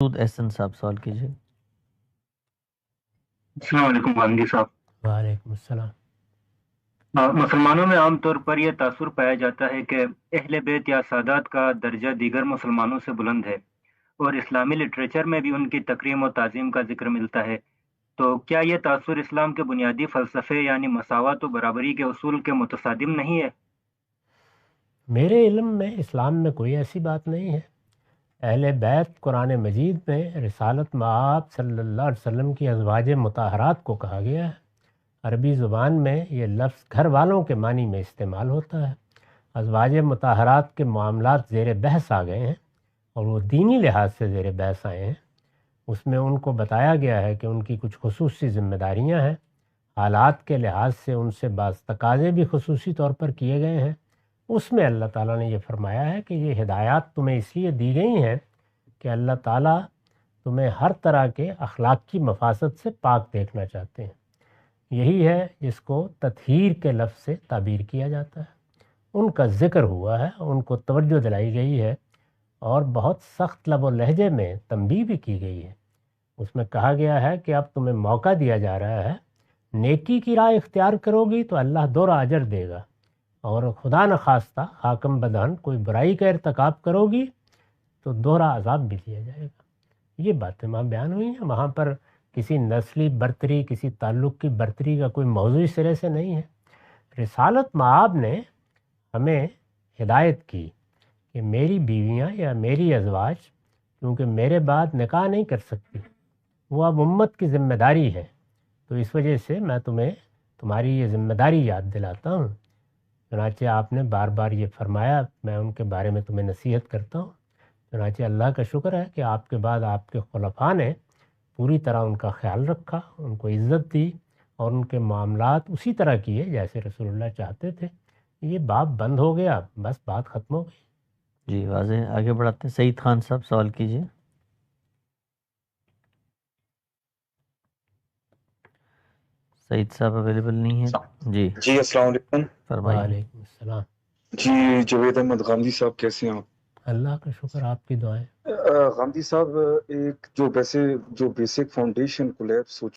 احسن صاحب سوال کیجیے۔ السلام علیکم گاندھی صاحب۔ وعلیکم السلام۔ مسلمانوں میں عام طور پر یہ تاثر پایا جاتا ہے کہ اہل بیت یا سادات کا درجہ دیگر مسلمانوں سے بلند ہے، اور اسلامی لٹریچر میں بھی ان کی تکریم و تعظیم کا ذکر ملتا ہے، تو کیا یہ تاثر اسلام کے بنیادی فلسفے یعنی مساوات و برابری کے اصول کے متصادم نہیں ہے؟ میرے علم میں اسلام میں کوئی ایسی بات نہیں ہے۔ اہل بیت قرآن مجید میں رسالت مآب صلی اللہ علیہ وسلم کی ازواج مطہرات کو کہا گیا ہے۔ عربی زبان میں یہ لفظ گھر والوں کے معنی میں استعمال ہوتا ہے۔ ازواج مطہرات کے معاملات زیر بحث آ گئے ہیں، اور وہ دینی لحاظ سے زیر بحث آئے ہیں۔ اس میں ان کو بتایا گیا ہے کہ ان کی کچھ خصوصی ذمہ داریاں ہیں، حالات کے لحاظ سے ان سے بعض تقاضے بھی خصوصی طور پر کیے گئے ہیں۔ اس میں اللہ تعالیٰ نے یہ فرمایا ہے کہ یہ ہدایات تمہیں اس لیے دی گئی ہیں کہ اللہ تعالیٰ تمہیں ہر طرح کے اخلاق کی مفاسد سے پاک دیکھنا چاہتے ہیں۔ یہی ہے جس کو تطہیر کے لفظ سے تعبیر کیا جاتا ہے۔ ان کا ذکر ہوا ہے، ان کو توجہ دلائی گئی ہے، اور بہت سخت لب و لہجے میں تنبیہ بھی کی گئی ہے۔ اس میں کہا گیا ہے کہ اب تمہیں موقع دیا جا رہا ہے، نیکی کی راہ اختیار کرو گی تو اللہ دوہرا اجر دے گا، اور خدا نخواستہ حاکم بدان کوئی برائی کا ارتکاب کرو گی تو دوہرا عذاب بھی دیا جائے گا۔ یہ باتیں وہاں بیان ہوئی ہیں۔ وہاں پر کسی نسلی برتری، کسی تعلق کی برتری کا کوئی موضوع سرے سے نہیں ہے۔ رسالت مآب نے ہمیں ہدایت کی کہ میری بیویاں یا میری ازواج کیونکہ میرے بعد نکاح نہیں کر سکتی، وہ اب امت کی ذمہ داری ہے، تو اس وجہ سے میں تمہیں تمہاری یہ ذمہ داری یاد دلاتا ہوں۔ چنانچہ آپ نے بار بار یہ فرمایا، میں ان کے بارے میں تمہیں نصیحت کرتا ہوں۔ چنانچہ اللہ کا شکر ہے کہ آپ کے بعد آپ کے خلفاء نے پوری طرح ان کا خیال رکھا، ان کو عزت دی، اور ان کے معاملات اسی طرح کیے جیسے رسول اللہ چاہتے تھے۔ یہ باب بند ہو گیا، بس بات ختم ہو گئی۔ جی واضح، آگے بڑھاتے ہیں۔ سعید خان صاحب سوال کیجیے۔ سعید صاحب اویلیبل نہیں ہے؟ جی السلام علیکم۔ فرمائیے۔ وعلیکم السلام۔ جی جاوید احمد غامدی صاحب، کیسے ہیں آپ؟ اللہ کا شکر، آپ کی دعائیں۔ غامدی صاحب، ایک جو بیسک فاؤنڈیشن کولیپس ہو